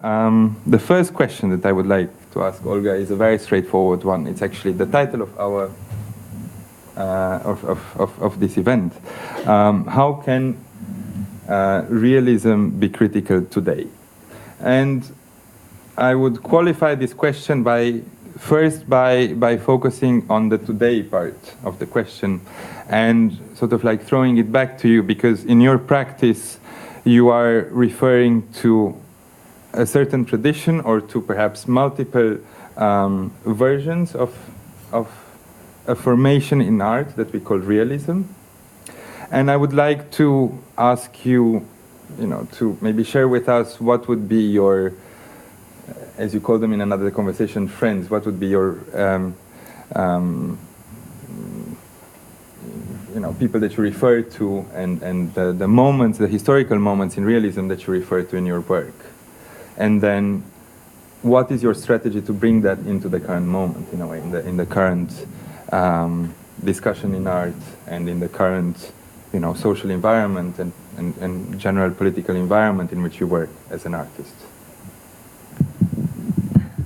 The first question that I would like to ask Olga is a very straightforward one. It's actually the title of our of this event. How can realism be critical today? And I would qualify this question by focusing on the today part of the question and sort of like throwing it back to you, because in your practice you are referring to a certain tradition or to perhaps multiple versions of a formation in art that we call realism. And I would like to ask you, to maybe share with us what would be your, as you call them in another conversation, friends, what would be your, people that you refer to, and the moments, the historical moments in realism that you refer to in your work. And then, what is your strategy to bring that into the current moment, in a way, in the current discussion in art and in the current, social environment and general political environment in which you work as an artist?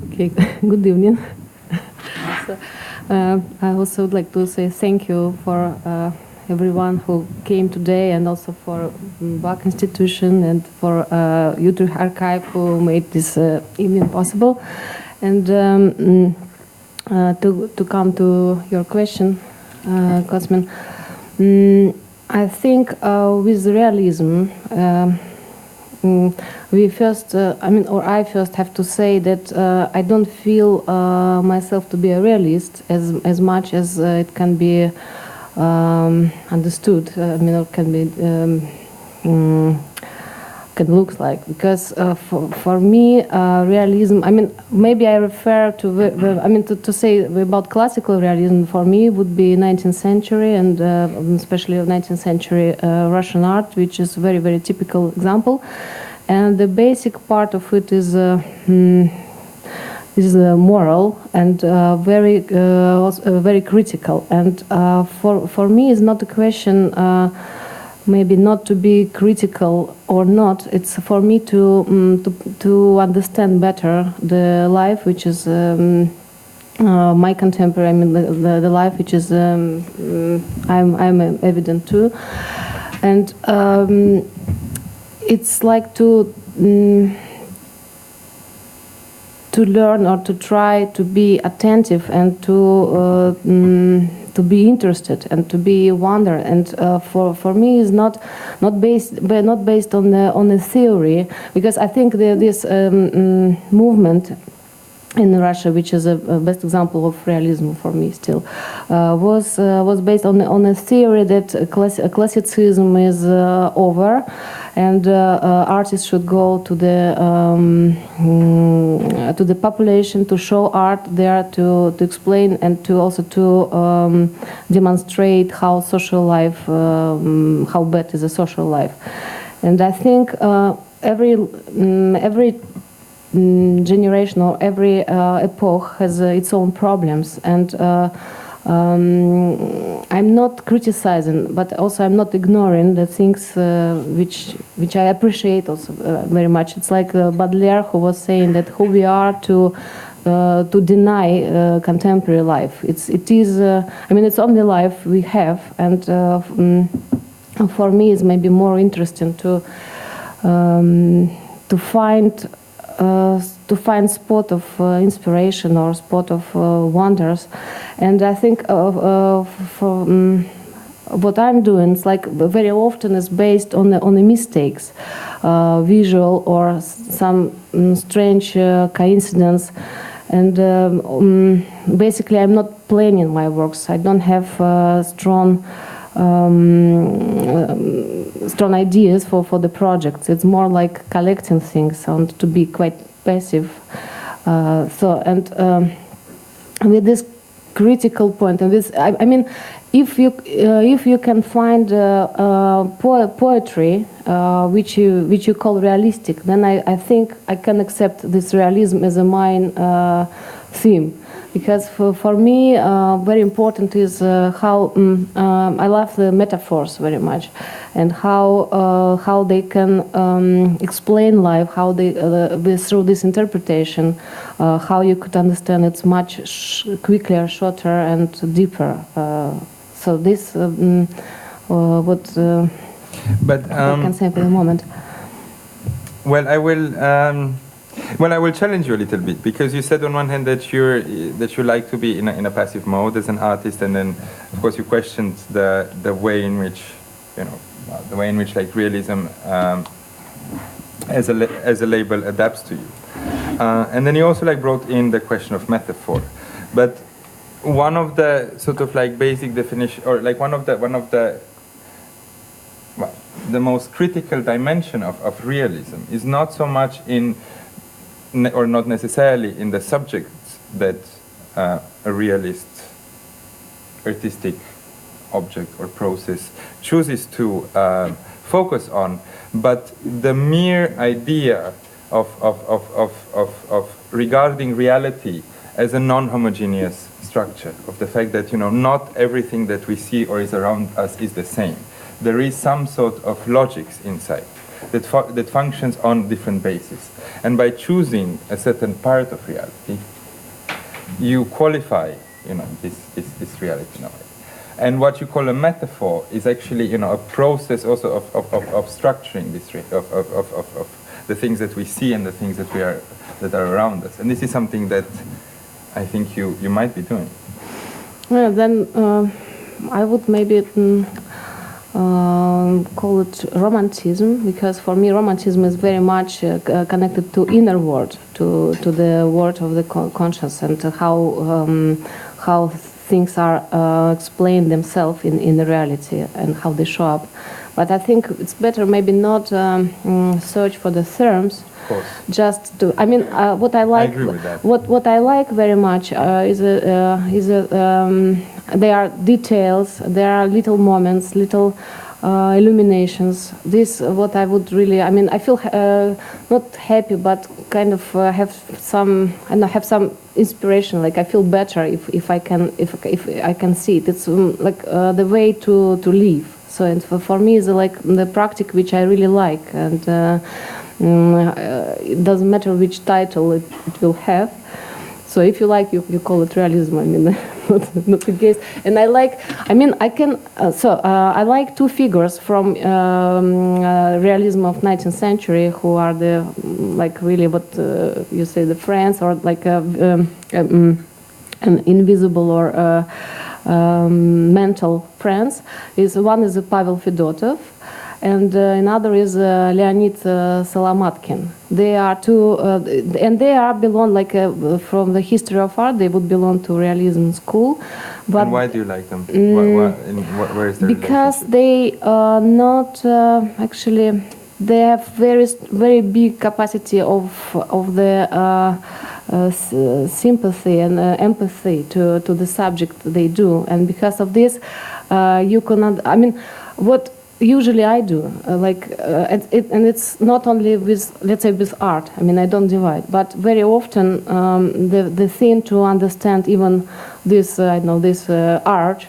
Okay, good evening. So, I also would like to say thank you for everyone who came today, and also for Bach Institution and for Utrechts Archive who made this evening possible. And to come to your question, Cosmin, I think with realism, I first have to say that I don't feel myself to be a realist as much as it can be understood. Or can be can look like, because for me realism. Maybe I refer to to say about classical realism. For me, would be 19th century and especially 19th century Russian art, which is a very, very typical example. And the basic part of it is moral and very critical. And for me, it's not a question. Maybe not to be critical or not. It's for me to understand better the life which is my contemporary. The life which is I'm evident to, and it's like to learn or to try to be attentive and to be interested and to be wonder. And for me is not based on a theory, because I think this movement in Russia, which is a best example of realism for me still, was based on a theory that classicism is over, and artists should go to the population to show art there, to explain and to also to demonstrate how social life, how bad is a social life. And I think every generation or every epoch has its own problems, and I'm not criticizing, but also I'm not ignoring the things which I appreciate also very much. It's like Baudelaire, who was saying that who we are to deny contemporary life. It is it's only life we have, and for me it's maybe more interesting to find spot of inspiration or spot of wonders. And I think for what I'm doing, it's like very often is based on the mistakes, visual or some strange coincidence. And basically I'm not planning my works. I don't have strong ideas for the projects. It's more like collecting things and to be quite passive. With this critical point, and this, if you can find poetry which you call realistic, then I think I can accept this realism as a mine theme. Because for me, very important is how I love the metaphors very much, and how they can explain life, how they through this interpretation, how you could understand it's much quicker, shorter, and deeper. So this what I can say for the moment. Well, I will challenge you a little bit, because you said on one hand that you like to be in a passive mode as an artist, and then of course you questioned the way in which like realism as a label adapts to you, and then you also like brought in the question of metaphor, but one of the sort of like basic definition, or like one of the the most critical dimension of realism is not so much in, or not necessarily in, the subjects that a realist artistic object or process chooses to focus on, but the mere idea of regarding reality as a non-homogeneous structure, of the fact that not everything that we see or is around us is the same. There is some sort of logics inside that functions on different bases. And by choosing a certain part of reality, you qualify, this reality in a way. And what you call a metaphor is actually, a process also of structuring this, of the things that we see and the things that are around us. And this is something that I think you might be doing. Well, then I would maybe call it romanticism, because for me romanticism is very much connected to inner world, to the world of the conscious, and how things are explained themselves in the reality and how they show up. But I think it's better maybe not search for the terms. Just to, what I like, I agree with that. What I like very much is there are details, there are little moments, little illuminations. This what I would really. I feel not happy, but kind of have some inspiration. Like I feel better if I can see it. It's like the way to live. So and for me, it's like the practice which I really like, and. It doesn't matter which title it will have. So if you like, you call it realism. Not against. And I like. I like two figures from realism of 19th century who are the really what you say the friends, or like an invisible or mental friends. One is Pavel Fedotov. And another is Leonid Solomatkin. They are two, and they are belong from the history of art. They would belong to realism school. But and why do you like them? Where is their because they are not actually. They have very big capacity of the sympathy and empathy to the subject they do, and because of this, you cannot. What. Usually I do, and it's not only with, let's say, with art. I don't divide, but very often the thing to understand even this, this art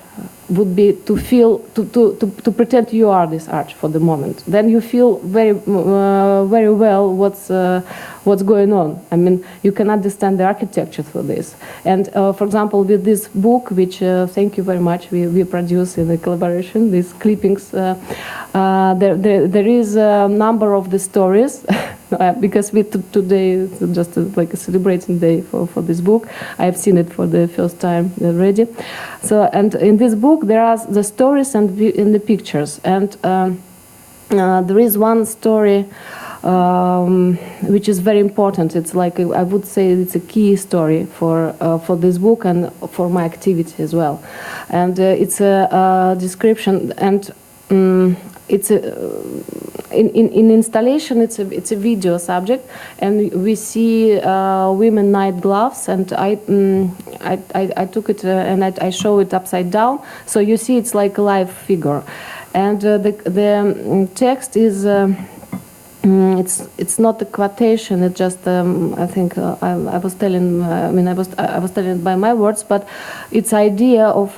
would be to feel, to pretend you are this art for the moment. Then you feel very well what's going on. You can understand the architecture through this. And for example, with this book, which thank you very much, we produce in a collaboration, these clippings, there is a number of the stories, because today is just like a celebrating day for this book. I have seen it for the first time already. So, and in this book there are the stories and in the pictures, and there is one story which is very important. It's like I would say it's a key story for this book and for my activity as well. And it's a description, and it's in installation. It's a video subject, and we see women night gloves, and I took it and I show it upside down, so you see it's like a live figure, and the text is it's not a quotation. It's just I think I was telling. I was telling it by my words, but it's idea of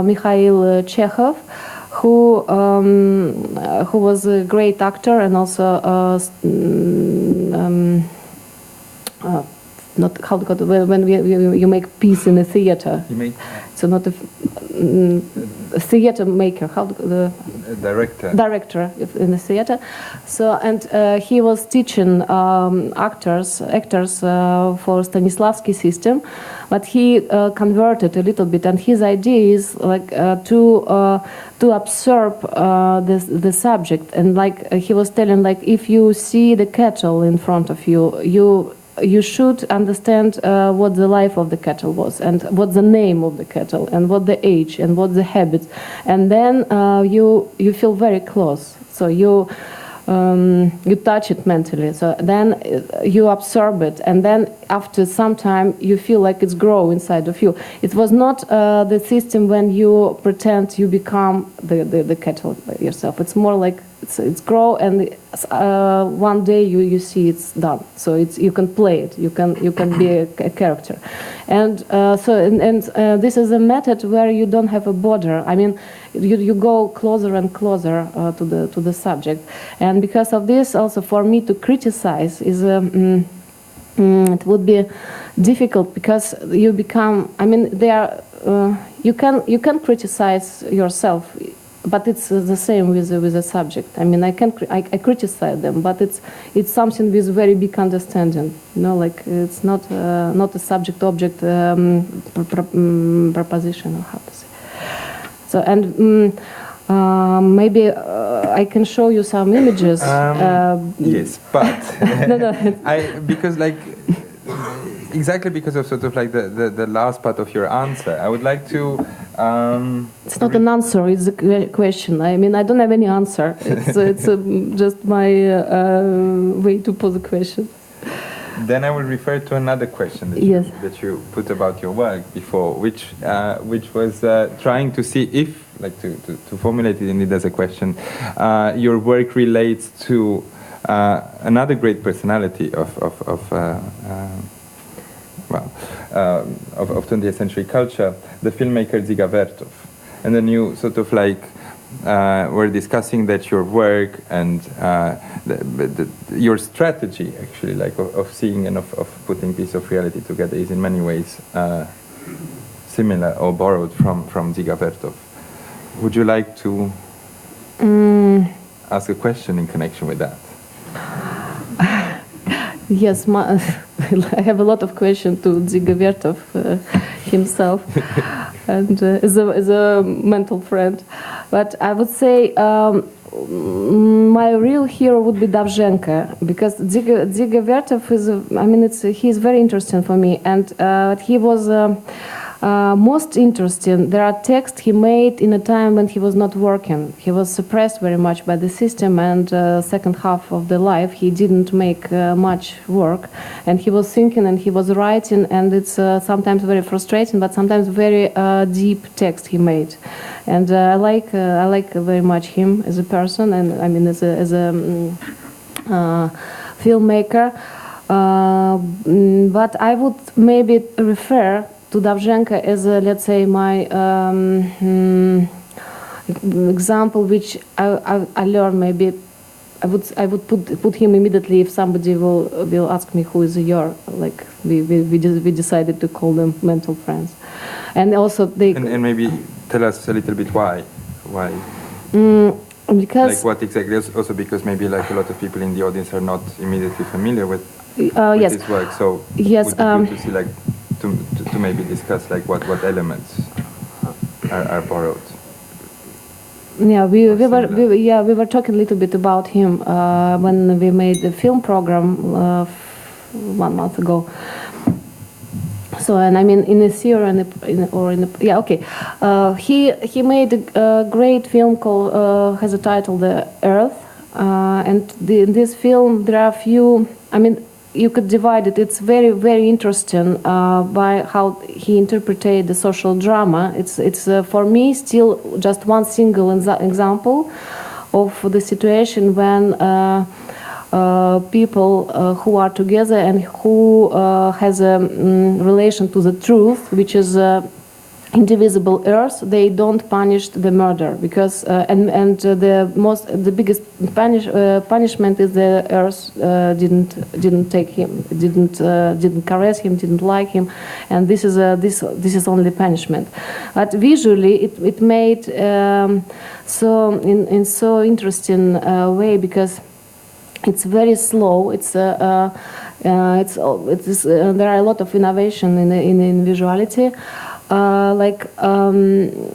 Mikhail Chekhov, who was a great actor and also not how to call it, when you make piece in a theater. You make so not a theater maker. How the director in the theater. So and he was teaching actors for Stanislavski system, but he converted a little bit, and his idea is like to absorb the subject, and like he was telling, like if you see the kettle in front of you, you should understand what the life of the kettle was, and what the name of the kettle, and what the age, and what the habits, and then you feel very close. So you touch it mentally. So then you absorb it, and then after some time you feel like it's grow inside of you. It was not the system when you pretend you become the kettle yourself. It's more like it's grow, and one day you see it's done. So you can play it. You can be a character, and this is a method where you don't have a border. I mean, you go closer and closer to the subject, and because of this, also for me to criticize is it would be difficult, because you become. I mean, you can criticize yourself. But it's the same with the subject. I mean, I criticize them, but it's something with very big understanding. You know, like it's not a subject-object proposition, or how to say. So and maybe I can show you some images. Yes, but no. because like. Exactly because of sort of like the last part of your answer, I would like to. It's not an answer; it's a question. I mean, I don't have any answer. It's just my way to pose a question. Then I will refer to another question that, that you put about your work before, which was trying to see if, like, to formulate it indeed as a question, your work relates to another great personality of 20th century culture, the filmmaker Dziga Vertov. And then you sort of like were discussing that your work and your strategy, actually, like of seeing and of putting piece of reality together is in many ways similar or borrowed from Dziga Vertov. Would you like to ask a question in connection with that? Yes, I have a lot of questions to Dziga Vertov himself, and as a mental friend. But I would say my real hero would be Dovzhenko, because Dziga Vertov he's very interesting for me, and he was most interesting. There are texts he made in a time when he was not working. He was suppressed very much by the system, and second half of the life he didn't make much work, and he was thinking and he was writing, and it's sometimes very frustrating, but sometimes very deep text he made, and I like very much him as a person, and I mean as a filmmaker. But I would maybe refer to Dovzhenko as let's say my example, which I learned. Maybe I would put him immediately if somebody will ask me who is your, like we decided to call them mental friends, and also they and maybe tell us a little bit why. Because like what exactly? Also because maybe like a lot of people in the audience are not immediately familiar with yes. his work, so yes, would be good to see like. To maybe discuss like what elements are borrowed. Yeah, we were talking a little bit about him when we made the film program 1 month ago. So, and I mean in a theory he made a great film called has a title, The Earth, and in this film there are a few. I mean, you could divide it. It's very, very interesting by how he interpreted the social drama. It's for me still just one single example of the situation when people who are together and who has a relation to the truth, which is indivisible earth. They don't punish the murder because the biggest punishment is the earth didn't take him, didn't caress him, didn't like him, and this is only punishment. But visually it made so so interesting way because it's very slow. There are a lot of innovation in visuality.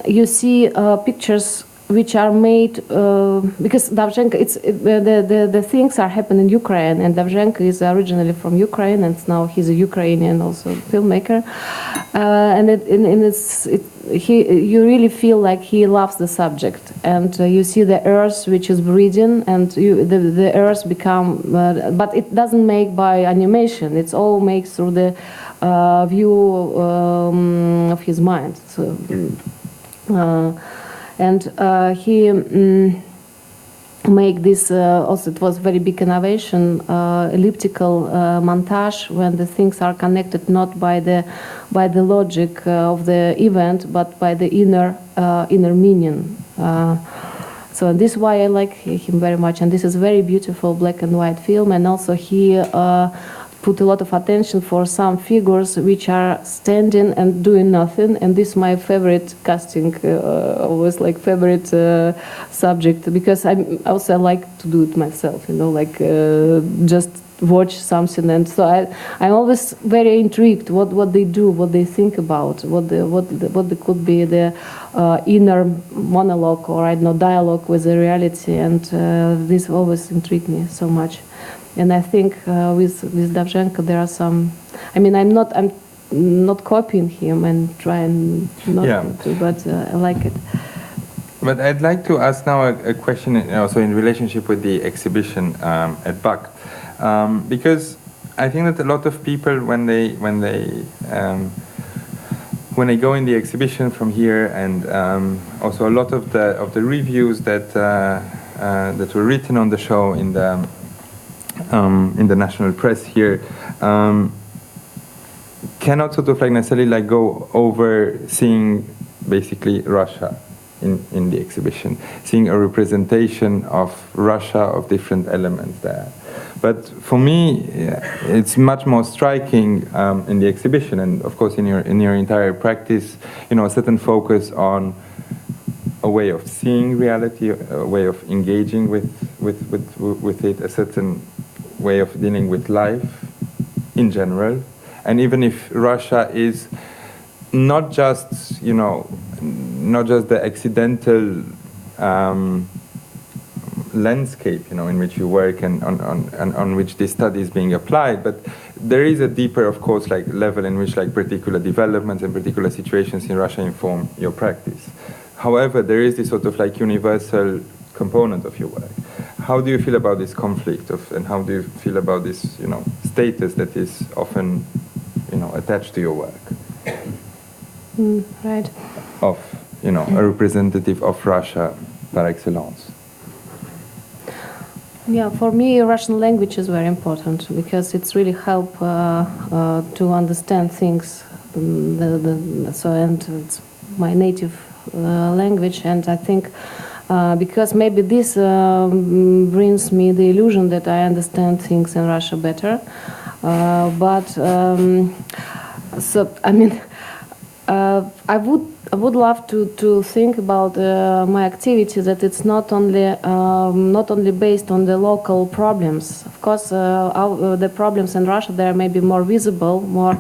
You see pictures which are made because Davzhenko, the things are happening in Ukraine, and Davzhenko is originally from Ukraine, and now he's a Ukrainian also filmmaker, you really feel like he loves the subject, and you see the earth which is breathing, and the earth become, but it doesn't make by animation. It's all made through the view of his mind. So. He make this also. It was very big innovation, elliptical montage when the things are connected not by the logic of the event, but by the inner meaning. So this is why I like him very much, and this is very beautiful black and white film, and also he put a lot of attention for some figures which are standing and doing nothing, and this is my favorite casting, always like favorite subject, because I also like to do it myself, just watch something, and so I'm always very intrigued what they do, what they think about, what could be the inner monologue or I don't know dialogue with the reality, and this always intrigued me so much. And I think with Davzhenko there are some. I mean, I'm not copying him and trying not to, but I like it. But I'd like to ask now a question also in relationship with the exhibition at BAC, because I think that a lot of people when they go in the exhibition from here, and also a lot of the reviews that were written on the show in the national press here cannot sort of necessarily go over seeing basically Russia in the exhibition, seeing a representation of Russia, of different elements there. But for me, it's much more striking in the exhibition, and of course in your entire practice, a certain focus on a way of seeing reality, a way of engaging with it, a certain way of dealing with life in general. And even if Russia is not just the accidental landscape, in which you work and on which this study is being applied, but there is a deeper, of course, level in which particular developments and particular situations in Russia inform your practice. However, there is this sort of universal component of your work. How do you feel about this conflict and how do you feel about this, status that is often, attached to your work? Right. Of, a representative of Russia par excellence. Yeah, for me, Russian language is very important because it's really help to understand things. And it's my native language, and I think. Because maybe this brings me the illusion that I understand things in Russia better. I would love to think about my activity that it's not only based on the local problems. Of course, the problems in Russia they are maybe more visible, more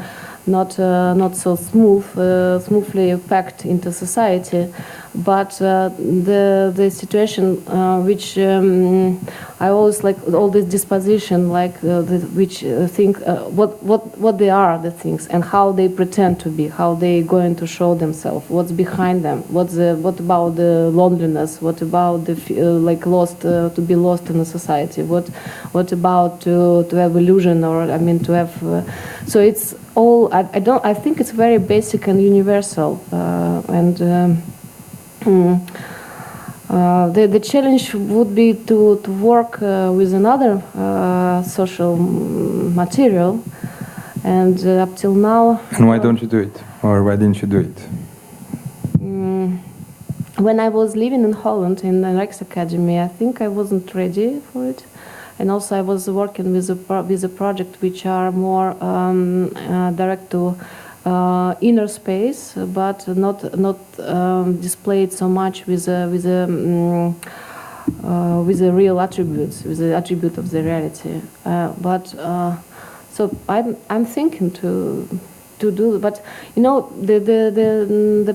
not so smoothly packed into society. But the situation which I always like all this disposition, which think what they are the things and how they pretend to be, how they going to show themselves, what's behind them, what about the loneliness, what about the lost to be lost in a society, what about to have illusion or to have so it's all I think it's very basic and universal The challenge would be to work with another social material, and up till now. And why don't you do it, or why didn't you do it? When I was living in Holland in the Utrechts Academy, I think I wasn't ready for it, and also I was working with a project which are more direct to inner space, but not displayed so much with the real attributes, with the attribute of the reality. So I'm thinking to do, but you know the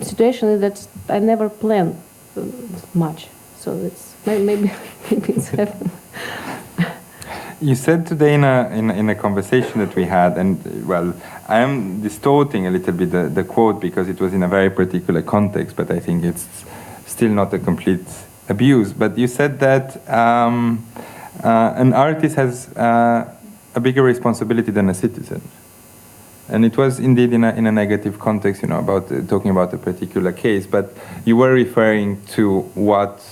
situation is that I never plan much, so it's maybe it's happened. You said today in a conversation that we had, and well, I am distorting a little bit the quote because it was in a very particular context, but I think it's still not a complete abuse. But you said that an artist has a bigger responsibility than a citizen. And it was indeed in a negative context, you know, about talking about a particular case, but you were referring to what,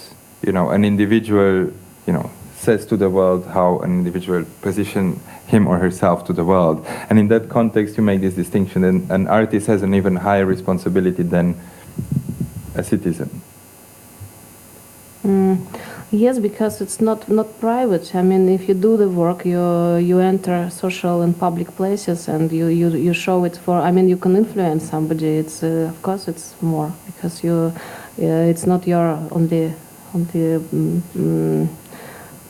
you know, an individual, you know, says to the world, how an individual positions him or herself to the world. And in that context, you make this distinction, and an artist has an even higher responsibility than a citizen. Yes, because it's not private. I mean, if you do the work, you enter social and public places, and you show it for. I mean, you can influence somebody. It's of course it's more because it's not your only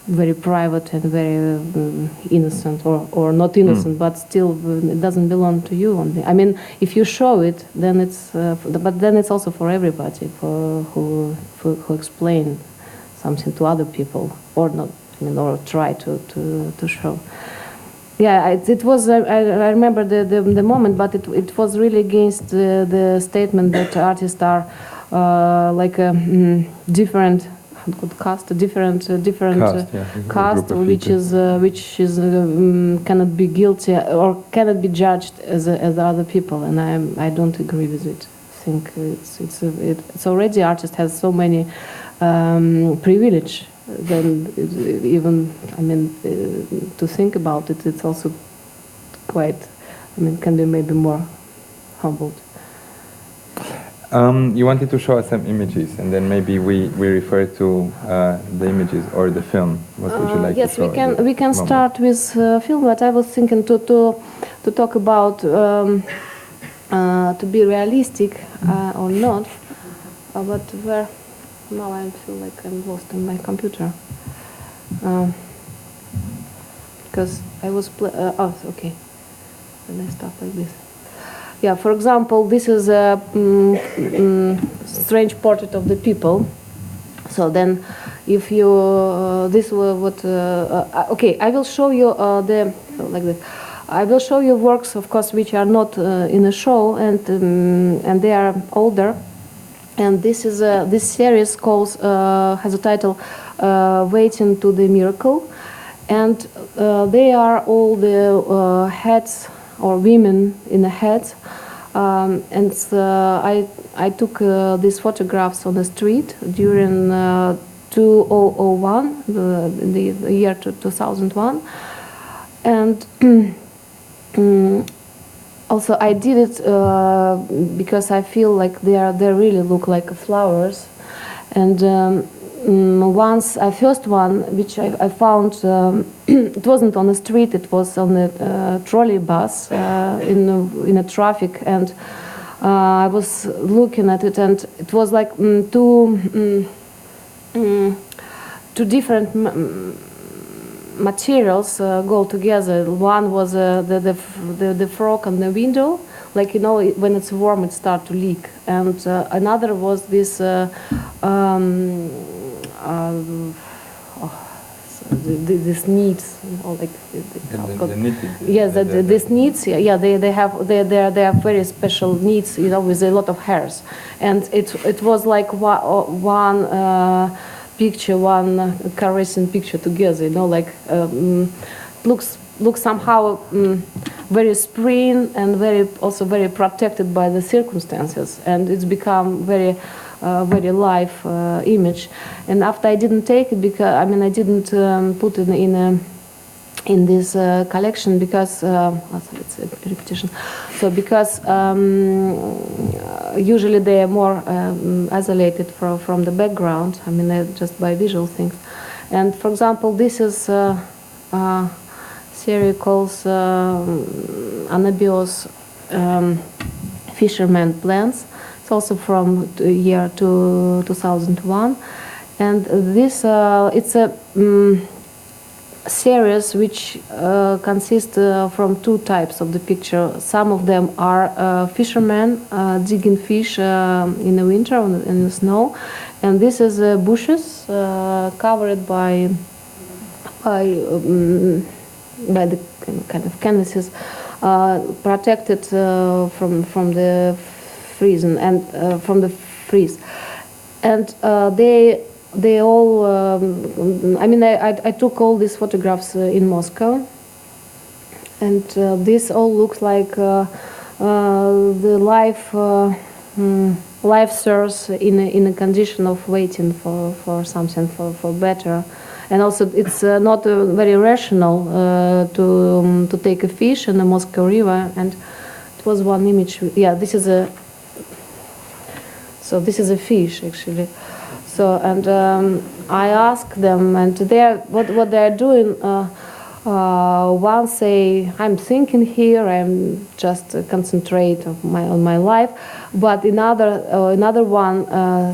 very private and very innocent or not innocent, but still it doesn't belong to you only. I mean, if you show it, then it's but then it's also for everybody who explain something to other people, or not, I mean, or try to show. Yeah, it was. I remember the moment, but it was really against the statement that artists are like a different caste, different caste, which is cannot be guilty or cannot be judged as other people, and I don't agree with it. I think it's already artist has so many privilege, then even, I mean, to think about it, it's also quite, I mean, can be maybe more humbled. You wanted to show us some images, and then maybe we refer to the images or the film. What would you like to show? Yes, we can start with film, but I was thinking to talk about to be realistic or not, but where. Now I feel like I'm lost in my computer because I was okay. Then I start like this. Yeah, for example, this is a strange portrait of the people. So then, if you this was what okay, I will show you like this. I will show you works, of course, which are not in a show, and they are older. And this is this series has a title "Waiting to the Miracle," and they are all the heads or women in the heads. And I took these photographs on the street during 2001, the year 2001, and. Also, I did it because I feel like they really look like flowers, and once first one which I found it wasn't on the street, it was on a trolley bus in a traffic, and I was looking at it, and it was like two different materials go together. One was the frog on the window, like, you know, when it's warm it starts to leak, and another was this this needs, you know, like this needs. Yeah, they have very special needs, you know, with a lot of hairs, and it was like one. Picture, one caressing picture together, you know, like looks somehow very spring and also very protected by the circumstances, and it's become very very live image. And after I didn't take it because I didn't put it in this collection because it's a repetition. So because usually they are more isolated from the background. Just by visual things. And for example, this is series called Anabios Fisherman Plants. It's also from the year 2001, and this it's a series which consists from two types of the picture. Some of them are fishermen digging fish in the winter in the snow, and this is bushes covered by the kind of canvases, protected from the freezing and from the freeze, and they all. I took all these photographs in Moscow, and this all looks like the life source in a condition of waiting for something for better. And also, it's not very rational to take a fish in the Moscow River. And it was one image. Yeah, this is a. So this is a fish actually. So and I asked them, and what they are doing. One say, I'm thinking here, I'm just concentrate on my life, but another one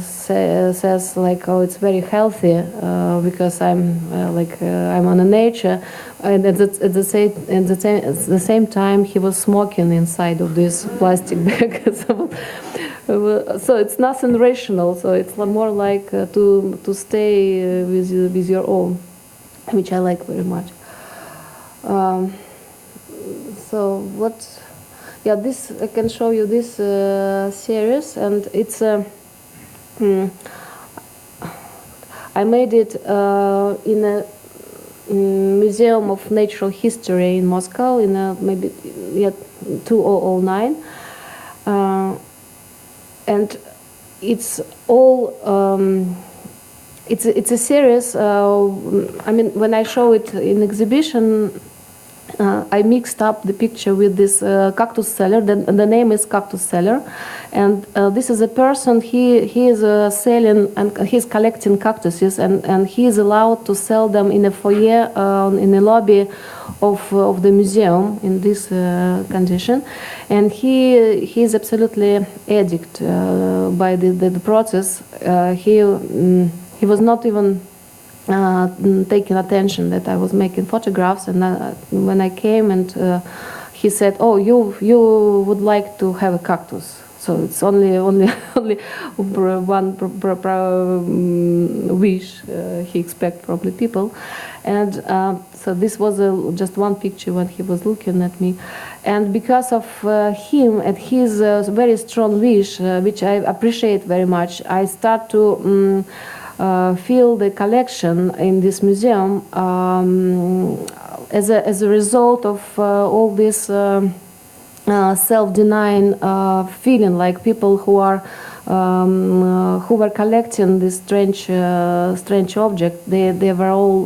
says like, oh, it's very healthy because I'm on the nature, and at the same time he was smoking inside of this plastic bag. So it's nothing rational. So it's more like to stay with your own, which I like very much. So what? Yeah, this I can show you this series, and it's I made it in a Museum of Natural History in Moscow in maybe 2009, and it's all. It's a series. When I show it in exhibition, I mixed up the picture with this cactus seller. The name is Cactus Seller, and this is a person. He is selling and he's collecting cactuses, and he is allowed to sell them in a foyer in the lobby of the museum in this condition, and he is absolutely addicted by the process. He was not even taking attention that I was making photographs, and when I came and he said, "Oh, you would like to have a cactus." So it's only one wish he expects from the people, and so this was just one picture when he was looking at me, and because of him and his very strong wish, which I appreciate very much, I start to. Feel the collection in this museum as a result of all this self-denying feeling, like people who were collecting this strange object. They were all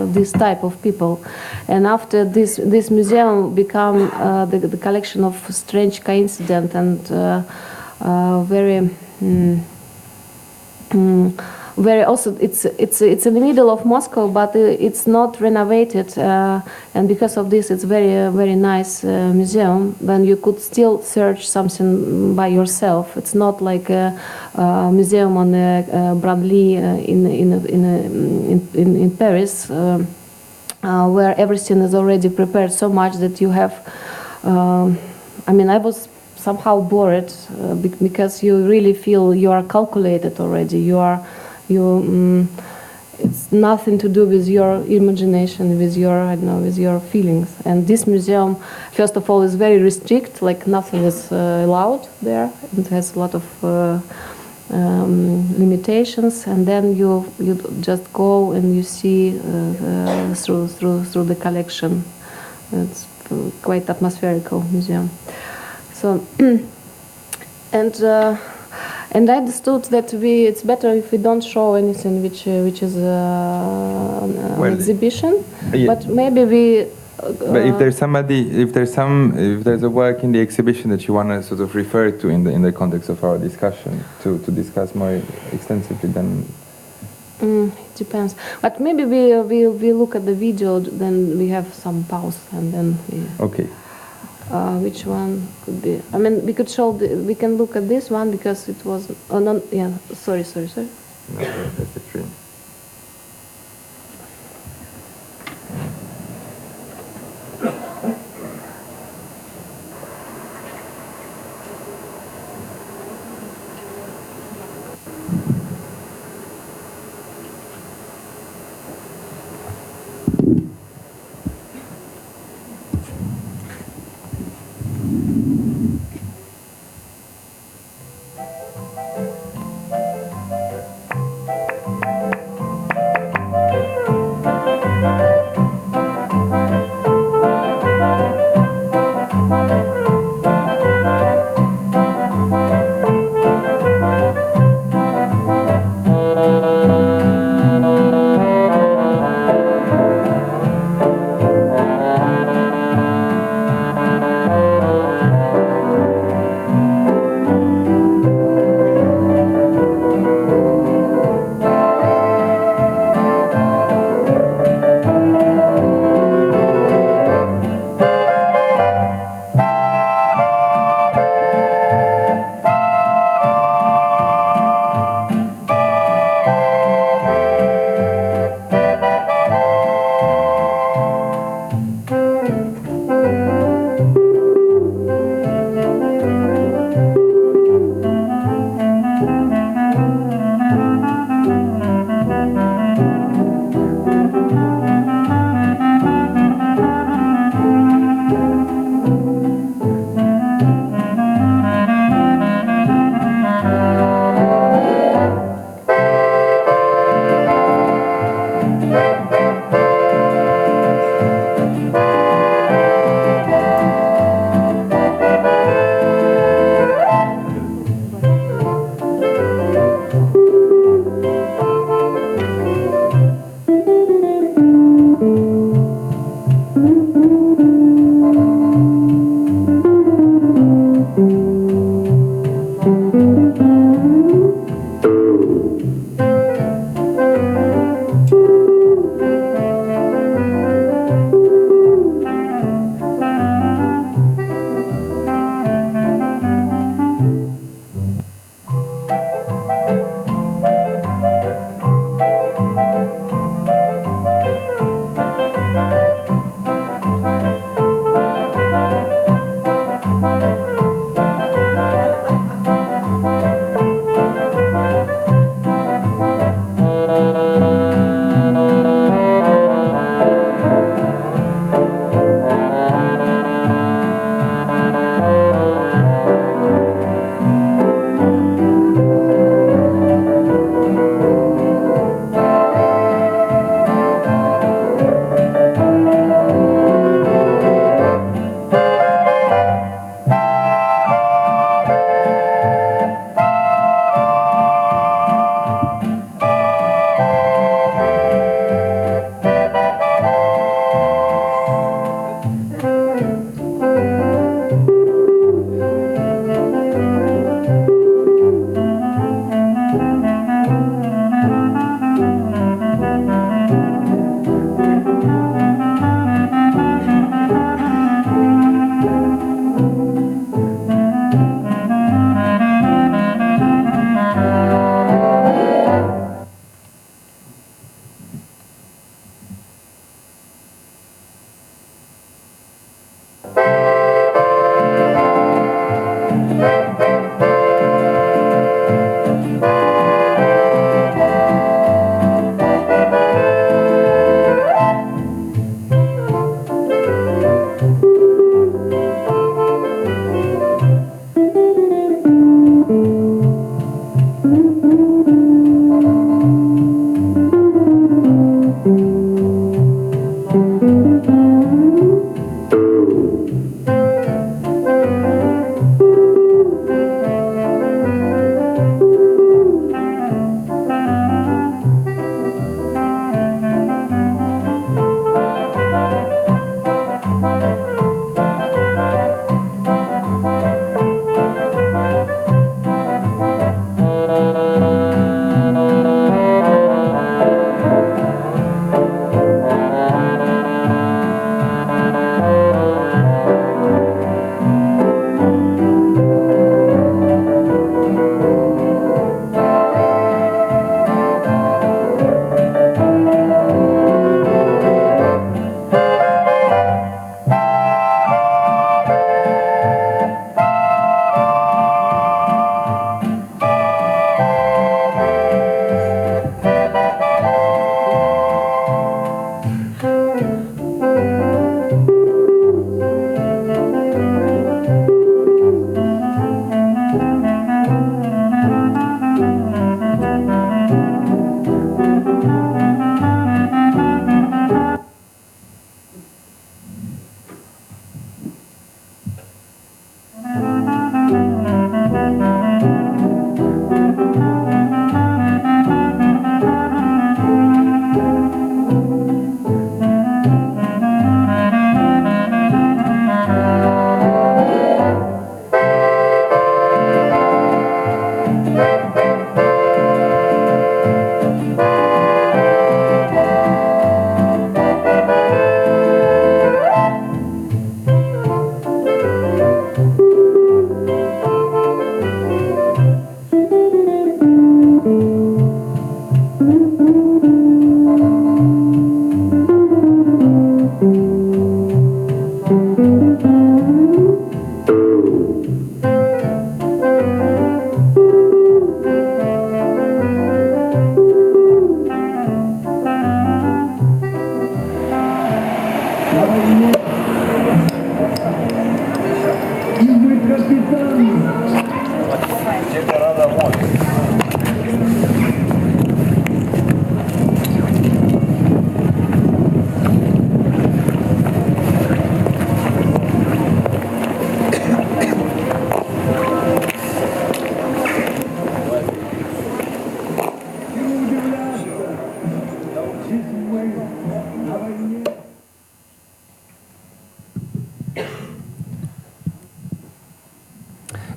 this type of people, and after this museum became the collection of strange coincidence and very. Very also, it's in the middle of Moscow, but it's not renovated, and because of this, it's very nice museum. Then you could still search something by yourself. It's not like a museum on Branly in Paris, where everything is already prepared so much that you have. I was somehow bored because you really feel you are calculated already. It's nothing to do with your imagination, with your feelings. And this museum, first of all, is very restrict, like nothing is allowed there. It has a lot of limitations, and then you just go and you see through the collection. It's quite atmospherical museum. So, and And I understood that it's better if we don't show anything which is an exhibition, yeah. but maybe we. But if there's a work in the exhibition that you want to sort of refer to in the context of our discussion to discuss more extensively, then. It depends. But maybe we look at the video, then we have some pause, and then we. Okay. Which one could be? I mean, we could show. We can look at this one because it was. Oh no! Yeah. Sorry. No, that's the tree.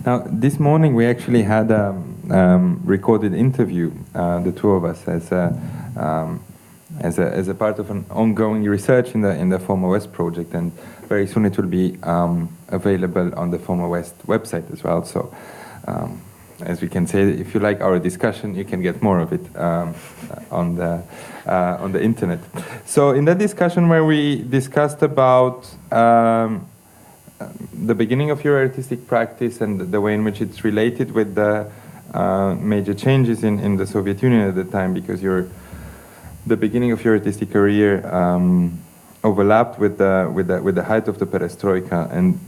Now, this morning we actually had a recorded interview, the two of us, as a part of an ongoing research in the Former West project, and very soon it will be available on the Former West website as well. So, as we can say, if you like our discussion, you can get more of it on the internet. So, in that discussion where we discussed about the beginning of your artistic practice and the way in which it's related with the major changes in the Soviet Union at the time, because the beginning of your artistic career overlapped with the height of the perestroika, and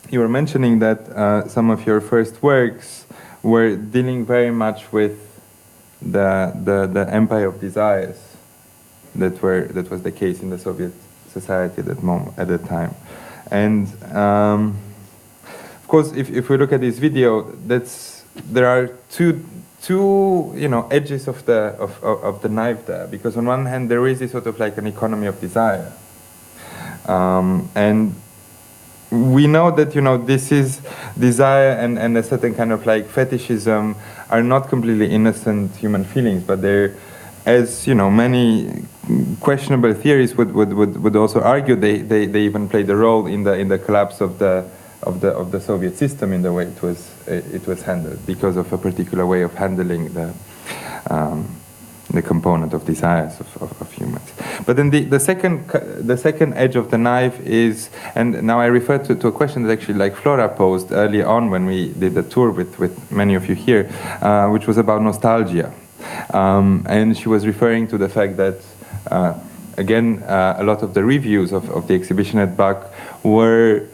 you were mentioning that some of your first works were dealing very much with the empire of desires that was the case in the Soviet society at that time. And of course, if we look at this video, there are two edges of the knife there, because on one hand there is this sort of like an economy of desire, and we know that this is desire and a certain kind of like fetishism are not completely innocent human feelings, but they're, as many questionable theories would also argue, they even played a role in the collapse of the Soviet system in the way it was handled, because of a particular way of handling the component of desires of humans. But then the second edge of the knife is, and now I refer to a question that actually like Flora posed early on when we did the tour with many of you here, which was about nostalgia. And she was referring to the fact that, again, a lot of the reviews of the exhibition at BAC were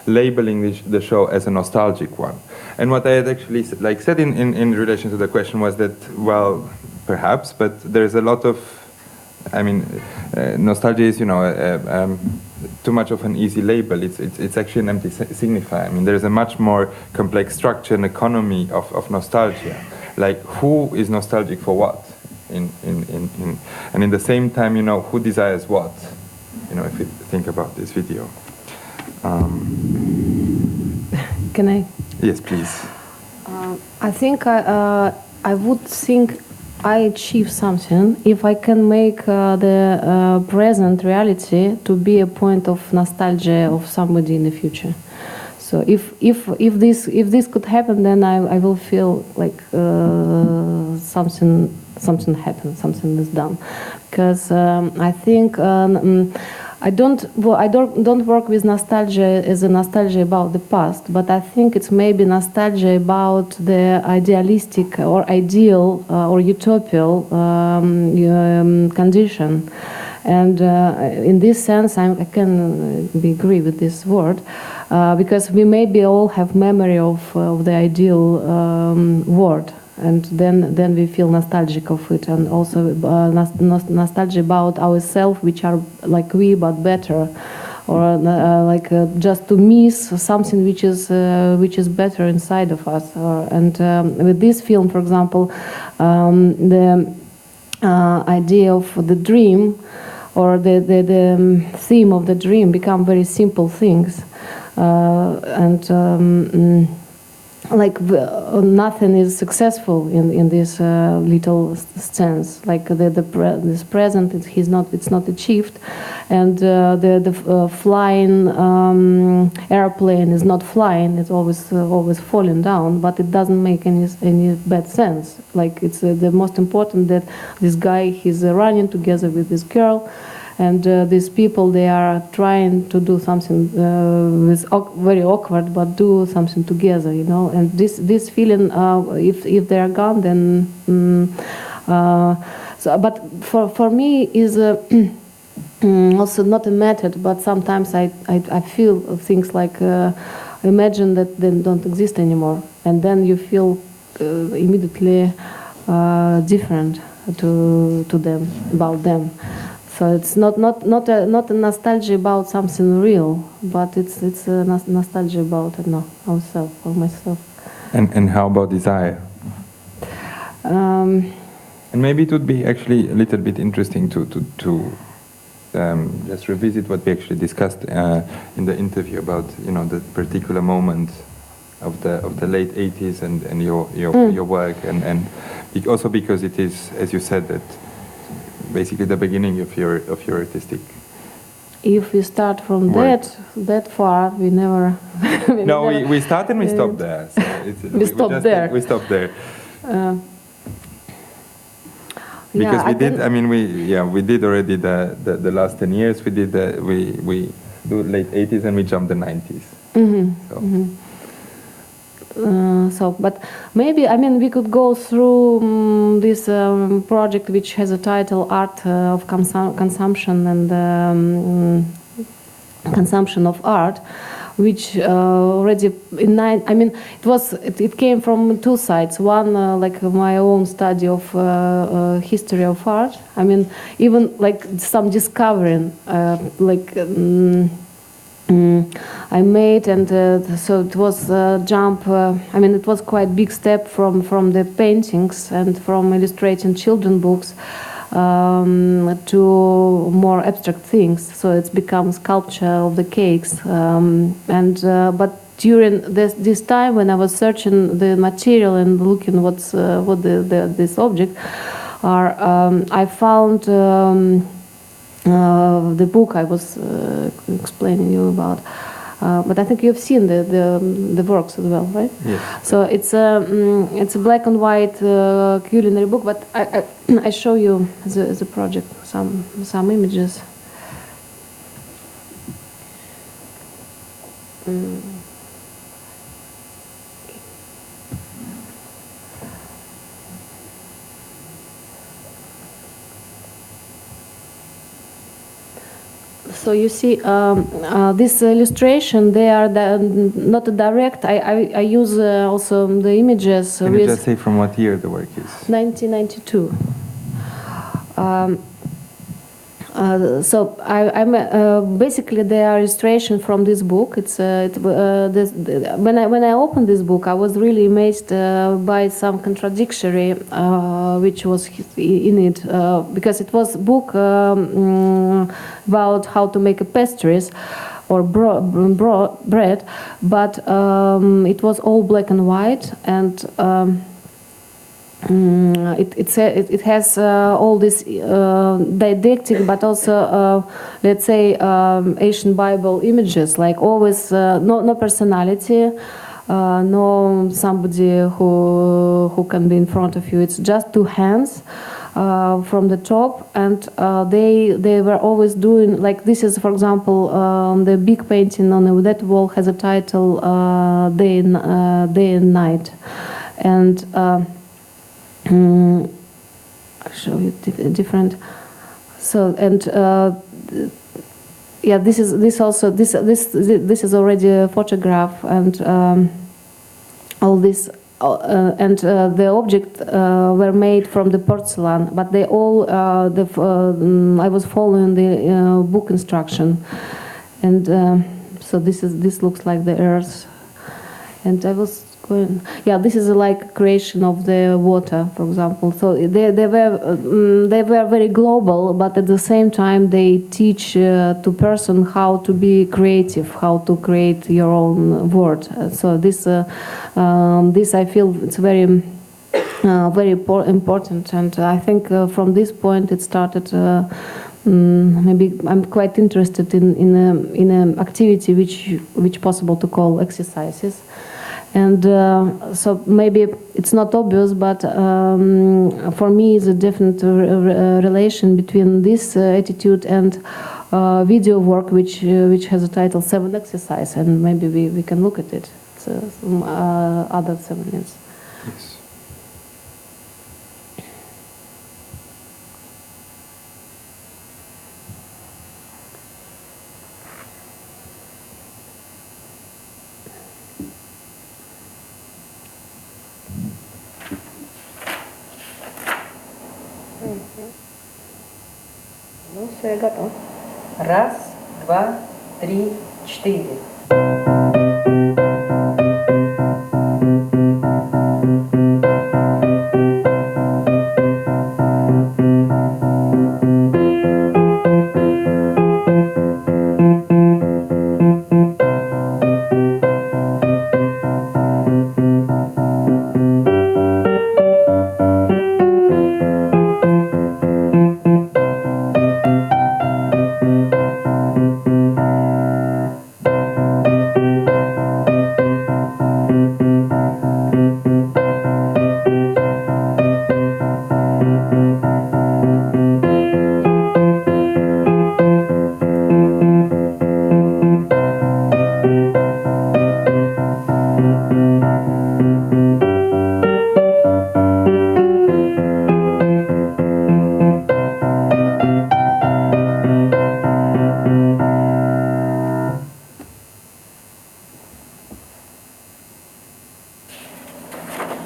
labeling the show as a nostalgic one. And what I had actually said in relation to the question was that, well, perhaps, but there's a lot of, nostalgia is, too much of an easy label. It's actually an empty signifier. There's a much more complex structure and economy of nostalgia. Like, who is nostalgic for what? And in the same time, who desires what? If you think about this video. Can I? Yes, please. I think I would think I achieve something if I can make the present reality to be a point of nostalgia of somebody in the future. So if this could happen, then I will feel like something happened, something is done, because I think I don't work with nostalgia as a nostalgia about the past, but I think it's maybe nostalgia about the idealistic or ideal or utopial condition. And in this sense, I can agree with this word, because we maybe all have memory of the ideal world, and then we feel nostalgic of it, and also nostalgia about ourselves, which are like we but better, or just to miss something which is better inside of us. And with this film, for example, the idea of the dream, or the theme of the dream, become very simple things, and nothing is successful in this little sense. Like this present, it's not achieved, and the flying airplane is not flying. It's always falling down, but it doesn't make any bad sense. Like it's the most important that this guy, he's running together with this girl. And these people, they are trying to do something very awkward, but do something together, And this feeling, if they are gone, then. But for me is also not a method. But sometimes I feel things like imagine that they don't exist anymore, and then you feel immediately different to them, about them. So it's not a nostalgia about something real, but it's a nostalgia about ourselves or myself. And how about desire? And maybe it would be actually a little bit interesting to just revisit what we actually discussed in the interview about the particular moment of the late 80s and your work, and also because it is, as you said, that basically the beginning of your artistic. If we start from that far, we never. We start and we stop there. So we stop there. We stop there. Because we did. I mean, we did already the last 10 years. We did we do late 80s and we jumped the 90s. But maybe, I mean, we could go through this project, which has a title "Art of Consumption and Consumption of Art," which already it came from two sides. One, like my own study of history of art. I mean, even like some discovering, I made, and so it was a jump. It was quite big step from the paintings and from illustrating children books to more abstract things. So it's become sculpture of the cakes. But during this time, when I was searching the material and looking what this object are, I found. The book I was explaining you about, but I think you've seen the works as well, right? Yes. So it's a black and white culinary book, but I show you as a project some images. So you see, this illustration, they are not direct. I use also the images. Can you just say from what year the work is? 1992. So I'm basically they are illustration from this book. When I opened this book, I was really amazed by some contradictory which was in it, because it was a book about how to make a pastries or bread, but it was all black and white, and it has all this didactic, but also let's say Asian Bible images, like always no personality, no somebody who can be in front of you. It's just two hands from the top, and they were always doing like this. Is, for example, the big painting on that wall has a title Day and Night, and I'll show you different. So, and yeah, this is already a photograph, and all this, and the objects were made from the porcelain, but they all I was following the book instruction, and so this looks like the earth, and I was. Yeah, this is like creation of the water, for example. So they were very global, but at the same time they teach to person how to be creative, how to create your own word. So this I feel it's very important, and I think from this point it started. Maybe I'm quite interested in an activity which possible to call exercises. And so maybe it's not obvious, but for me it's a definite relation between this attitude and video work, which has a title 7 Exercise, and maybe we can look at it. So other 7 minutes. Yes. Ну, все, готов. 1, 2, 3, 4.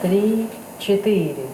3, 4.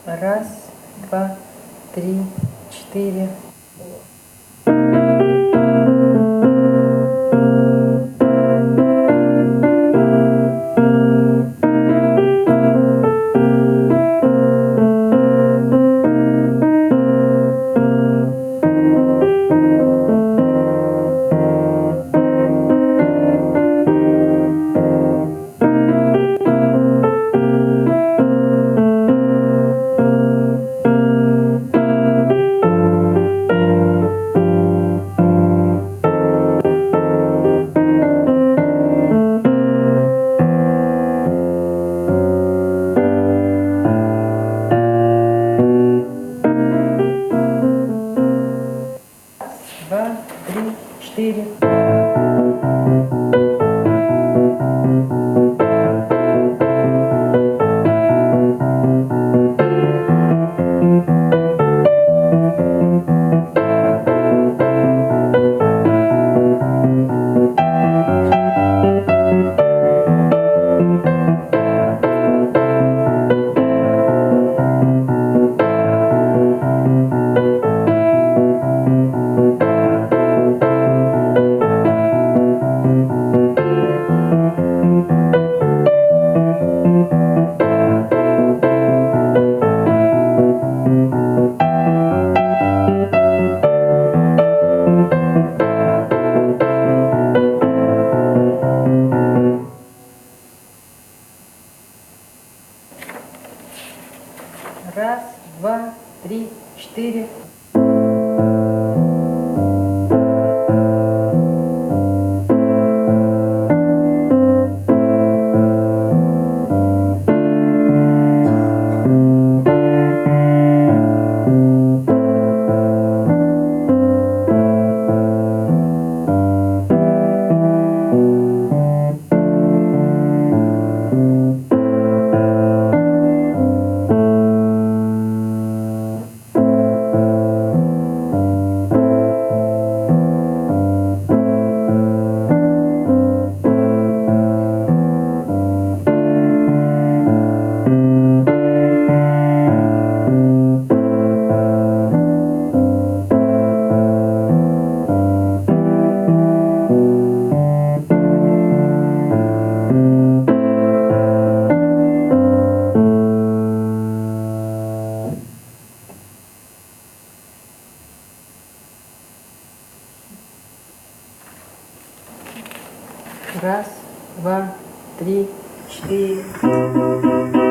Раз, два, три, 4. Два, три, 4. Раз, два, три, 4. Раз, два, три, 4.